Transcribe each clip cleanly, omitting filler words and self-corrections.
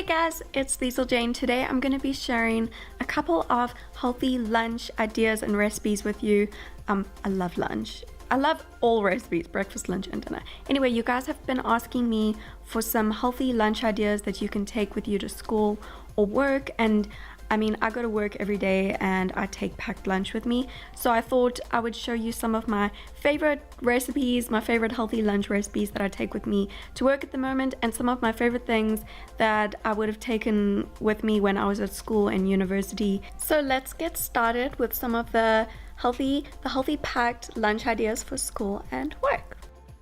Hey guys, it's Liesl Jane. Today I'm going to be sharing a couple of healthy lunch ideas and recipes with you. I love lunch. I love all recipes, breakfast, lunch, and dinner. Anyway, you guys have been asking me for some healthy lunch ideas that you can take with you to school or work, and I go to work every day and I take packed lunch with me. So I thought I would show you some of my favorite recipes, my favorite healthy lunch recipes that I take with me to work at the moment, and some of my favorite things that I would have taken with me when I was at school and university. So let's get started with some of the healthy packed lunch ideas for school and work.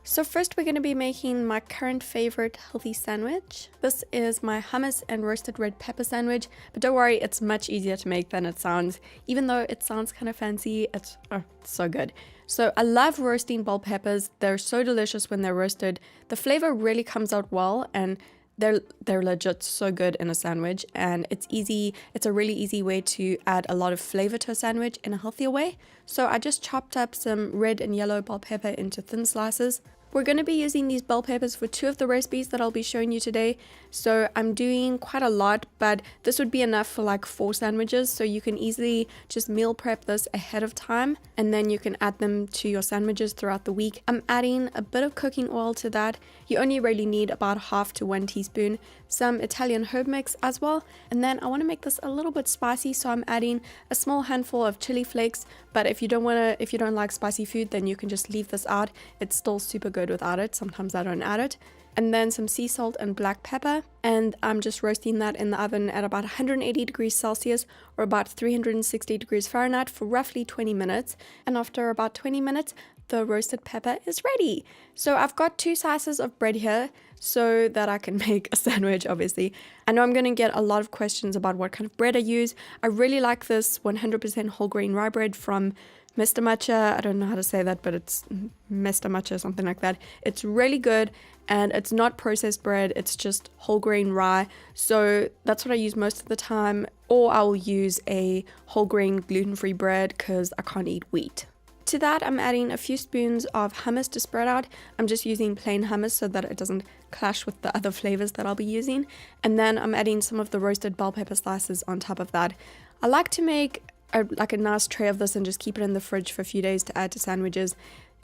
So first we're going to be making my current favorite healthy sandwich. This is my hummus and roasted red pepper sandwich, but don't worry, it's much easier to make than it sounds. Even though it sounds kind of fancy, it's so good. So I love roasting bell peppers. They're so delicious when they're roasted. The flavor really comes out well, and they're legit so good in a sandwich, and it's easy. It's a really easy way to add a lot of flavor to a sandwich in a healthier way. So I just chopped up some red and yellow bell pepper into thin slices. We're going to be using these bell peppers for two of the recipes that I'll be showing you today. So I'm doing quite a lot, but this would be enough for like 4 sandwiches. So you can easily just meal prep this ahead of time, and then you can add them to your sandwiches throughout the week. I'm adding a bit of cooking oil to that. You only really need about 1/2 to 1 teaspoon, some Italian herb mix as well. And then I want to make this a little bit spicy, so I'm adding a small handful of chili flakes. But if you don't like spicy food, then you can just leave this out. It's still super good without it. Sometimes I don't add it. And then some sea salt and black pepper, and I'm just roasting that in the oven at about 180 degrees Celsius or about 360 degrees Fahrenheit for roughly 20 minutes. And after about 20 minutes, the roasted pepper is ready. So I've got 2 slices of bread here so that I can make a sandwich, obviously. I know I'm going to get a lot of questions about what kind of bread I use. I really like this 100% whole grain rye bread from Mr. Matcha. I don't know how to say that, but it's Mr. Matcha, something like that. It's really good, and it's not processed bread. It's just whole grain rye. So that's what I use most of the time. Or I will use a whole grain gluten-free bread because I can't eat wheat. To that, I'm adding a few spoons of hummus to spread out. I'm just using plain hummus so that it doesn't clash with the other flavors that I'll be using. And then I'm adding some of the roasted bell pepper slices on top of that. I like to make a nice tray of this and just keep it in the fridge for a few days to add to sandwiches.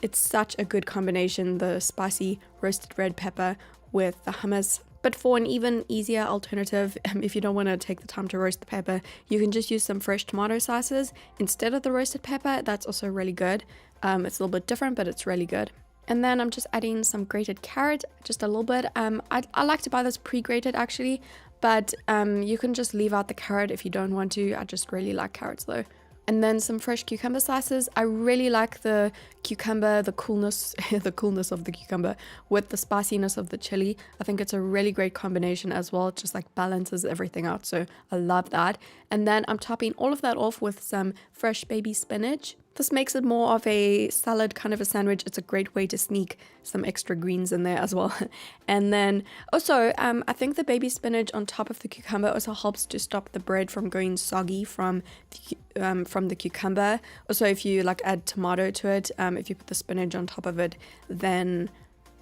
It's such a good combination, the spicy roasted red pepper with the hummus. But for an even easier alternative, if you don't want to take the time to roast the pepper, you can just use some fresh tomato slices instead of the roasted pepper. That's also really good. It's a little bit different, but it's really good. And then I'm just adding some grated carrot, just a little bit. I like to buy this pre-grated actually, but you can just leave out the carrot if you don't want to. I just really like carrots though. And then some fresh cucumber slices. I really like the cucumber, the coolness of the cucumber with the spiciness of the chili. I think it's a really great combination as well. It just like balances everything out. So I love that. And then I'm topping all of that off with some fresh baby spinach. This makes it more of a salad kind of a sandwich. It's a great way to sneak some extra greens in there as well. And then also, I think the baby spinach on top of the cucumber also helps to stop the bread from going soggy from the cucumber. Also, if you like add tomato to it, if you put the spinach on top of it, then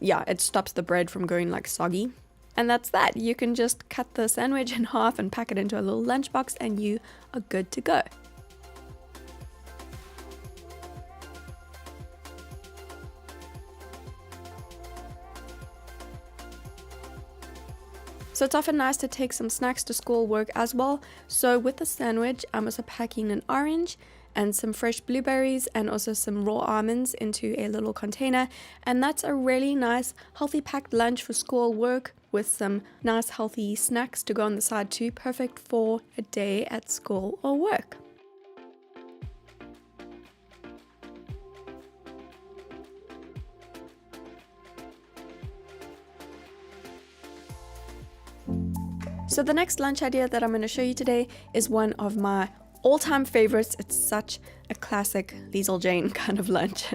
yeah, it stops the bread from going like soggy. And that's that. You can just cut the sandwich in half and pack it into a little lunchbox, and you are good to go. So it's often nice to take some snacks to school, work as well. So with the sandwich, I'm also packing an orange and some fresh blueberries and also some raw almonds into a little container. And that's a really nice, healthy packed lunch for school, work with some nice, healthy snacks to go on the side too. Perfect for a day at school or work. So the next lunch idea that I'm going to show you today is one of my all-time favorites. It's such a classic Liesl Jane kind of lunch.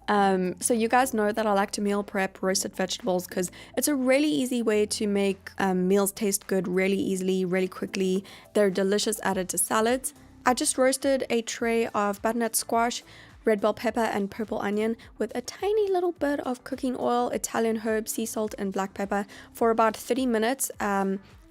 So you guys know that I like to meal prep roasted vegetables because it's a really easy way to make meals taste good really easily, really quickly. They're delicious added to salads. I just roasted a tray of butternut squash, red bell pepper and purple onion with a tiny little bit of cooking oil, Italian herb, sea salt and black pepper for about 30 minutes.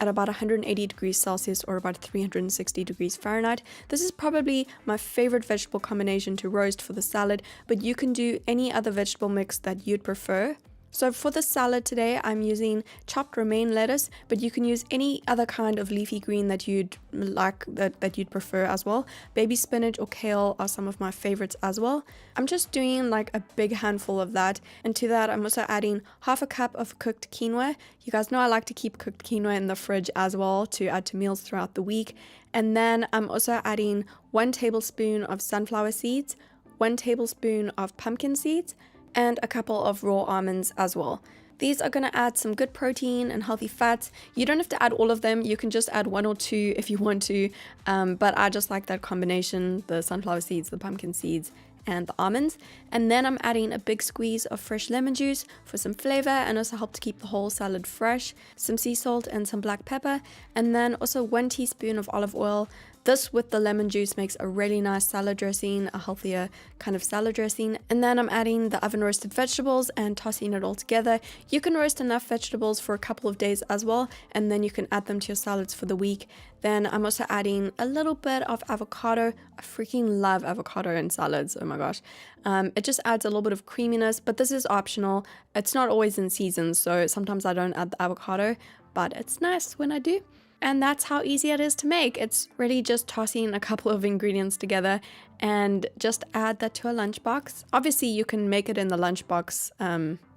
at about 180 degrees Celsius or about 360 degrees Fahrenheit. This is probably my favorite vegetable combination to roast for the salad, but you can do any other vegetable mix that you'd prefer. So for the salad today, I'm using chopped romaine lettuce, but you can use any other kind of leafy green that you'd like, that you'd prefer as well. Baby spinach or kale are some of my favorites as well. I'm just doing like a big handful of that, and to that I'm also adding half a cup of cooked quinoa. You guys know I like to keep cooked quinoa in the fridge as well to add to meals throughout the week. And then I'm also adding 1 tablespoon of sunflower seeds, 1 tablespoon of pumpkin seeds, and a couple of raw almonds as well. These are going to add some good protein and healthy fats. You don't have to add all of them. You can just add 1 or 2 if you want to, but I just like that combination, the sunflower seeds, the pumpkin seeds, and the almonds. And then I'm adding a big squeeze of fresh lemon juice for some flavor and also help to keep the whole salad fresh, some sea salt and some black pepper, and then also 1 teaspoon of olive oil. This with the lemon juice makes a really nice salad dressing, a healthier kind of salad dressing. And then I'm adding the oven roasted vegetables and tossing it all together. You can roast enough vegetables for a couple of days as well, and then you can add them to your salads for the week. Then I'm also adding a little bit of avocado. I freaking love avocado in salads, oh my gosh. It just adds a little bit of creaminess, but this is optional. It's not always in season, so sometimes I don't add the avocado, but it's nice when I do. And that's how easy it is to make. It's really just tossing a couple of ingredients together and just add that to a lunchbox. Obviously, you can make it in the lunchbox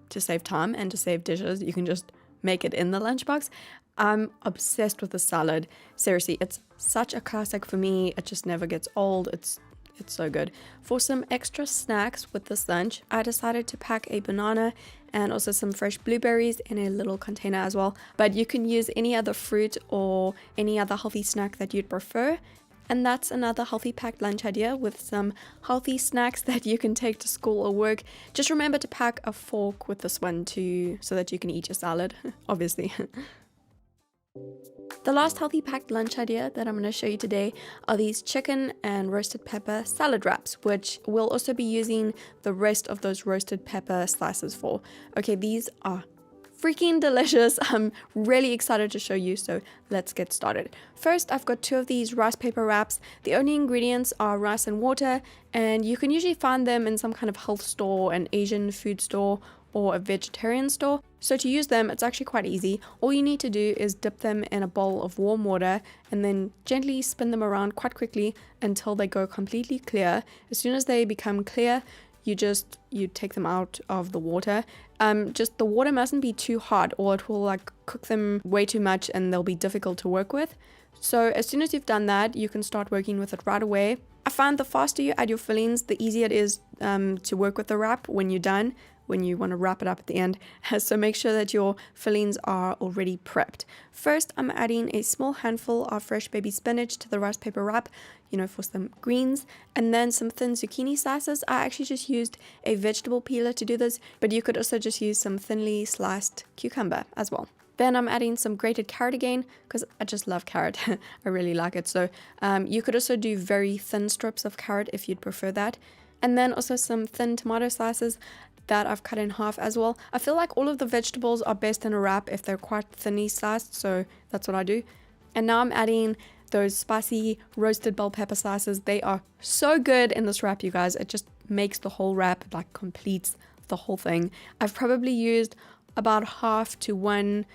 to save time and to save dishes. You can just make it in the lunchbox. I'm obsessed with the salad. Seriously, it's such a classic for me. It just never gets old. It's so good. For some extra snacks with this lunch, I decided to pack a banana and also some fresh blueberries in a little container as well. But you can use any other fruit or any other healthy snack that you'd prefer. And that's another healthy packed lunch idea with some healthy snacks that you can take to school or work. Just remember to pack a fork with this one too, so that you can eat your salad, obviously. The last healthy packed lunch idea that I'm going to show you today are these chicken and roasted pepper salad wraps, which we'll also be using the rest of those roasted pepper slices for. Okay, these are freaking delicious. I'm really excited to show you, so let's get started. First, I've got 2 of these rice paper wraps. The only ingredients are rice and water, and you can usually find them in some kind of health store, an Asian food store, or a vegetarian store. So to use them, it's actually quite easy. All you need to do is dip them in a bowl of warm water and then gently spin them around quite quickly until they go completely clear. As soon as they become clear, you take them out of the water. Just the water mustn't be too hot or it will like cook them way too much and they'll be difficult to work with. So as soon as you've done that, you can start working with it right away. I find the faster you add your fillings, the easier it is to work with the wrap when you're done, when you want to wrap it up at the end. So make sure that your fillings are already prepped. First, I'm adding a small handful of fresh baby spinach to the rice paper wrap, for some greens, and then some thin zucchini slices. I actually just used a vegetable peeler to do this, but you could also just use some thinly sliced cucumber as well. Then I'm adding some grated carrot again, because I just love carrot. I really like it. So you could also do very thin strips of carrot if you'd prefer that. And then also some thin tomato slices that I've cut in half as well. I feel like all of the vegetables are best in a wrap if they're quite thinly sliced, so that's what I do. And now I'm adding those spicy roasted bell pepper slices. They are so good in this wrap, you guys. It just makes the whole wrap, like completes the whole thing. I've probably used about half to 1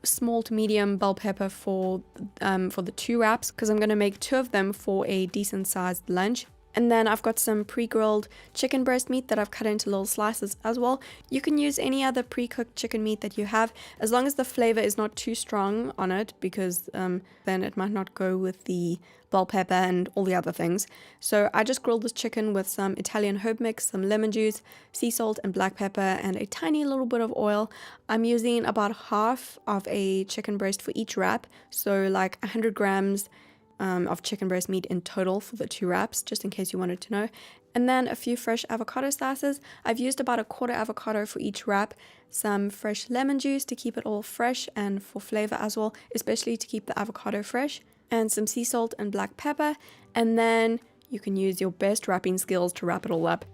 small to medium bell pepper for the 2 wraps, because I'm going to make 2 of them for a decent sized lunch. And then I've got some pre-grilled chicken breast meat that I've cut into little slices as well. You can use any other pre-cooked chicken meat that you have, as long as the flavor is not too strong on it, because then it might not go with the bell pepper and all the other things. So I just grilled this chicken with some Italian herb mix, some lemon juice, sea salt and black pepper, and a tiny little bit of oil. I'm using about half of a chicken breast for each wrap, so like 100 grams of chicken breast meat in total for the 2 wraps, just in case you wanted to know. And then a few fresh avocado slices. I've used about a quarter avocado for each wrap, some fresh lemon juice to keep it all fresh and for flavor as well, especially to keep the avocado fresh, and some sea salt and black pepper. And then you can use your best wrapping skills to wrap it all up.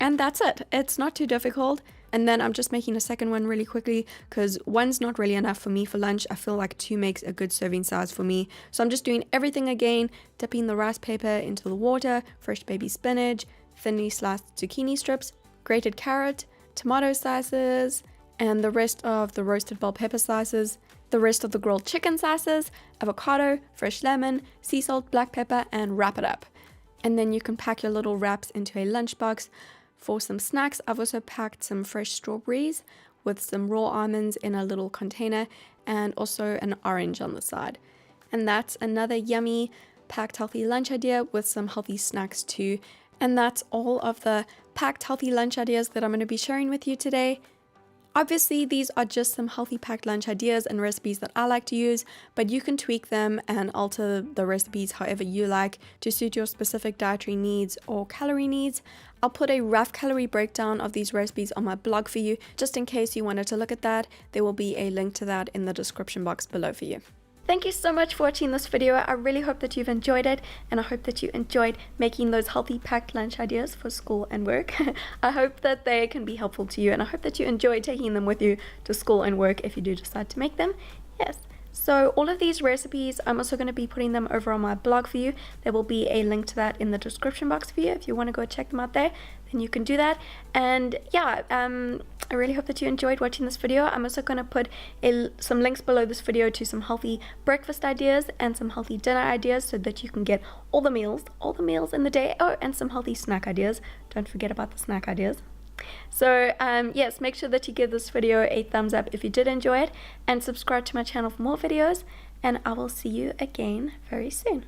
And that's it. It's not too difficult. And then I'm just making a second one really quickly because one's not really enough for me for lunch. I feel like 2 makes a good serving size for me. So I'm just doing everything again, dipping the rice paper into the water, fresh baby spinach, thinly sliced zucchini strips, grated carrot, tomato slices, and the rest of the roasted bell pepper slices, the rest of the grilled chicken slices, avocado, fresh lemon, sea salt, black pepper, and wrap it up. And then you can pack your little wraps into a lunchbox. For some snacks, I've also packed some fresh strawberries with some raw almonds in a little container and also an orange on the side. And that's another yummy, packed healthy lunch idea with some healthy snacks too. And that's all of the packed healthy lunch ideas that I'm going to be sharing with you today. Obviously, these are just some healthy packed lunch ideas and recipes that I like to use, but you can tweak them and alter the recipes however you like to suit your specific dietary needs or calorie needs. I'll put a rough calorie breakdown of these recipes on my blog for you, just in case you wanted to look at that. There will be a link to that in the description box below for you. Thank you so much for watching this video. I really hope that you've enjoyed it, and I hope that you enjoyed making those healthy packed lunch ideas for school and work. I hope that they can be helpful to you, and I hope that you enjoy taking them with you to school and work if you do decide to make them. Yes. So all of these recipes, I'm also going to be putting them over on my blog for you. There will be a link to that in the description box for you. If you want to go check them out there, then you can do that. And yeah, I really hope that you enjoyed watching this video. I'm also going to put some links below this video to some healthy breakfast ideas and some healthy dinner ideas so that you can get all the meals in the day. Oh, and some healthy snack ideas. Don't forget about the snack ideas. So yes, make sure that you give this video a thumbs up if you did enjoy it, and subscribe to my channel for more videos, and I will see you again very soon.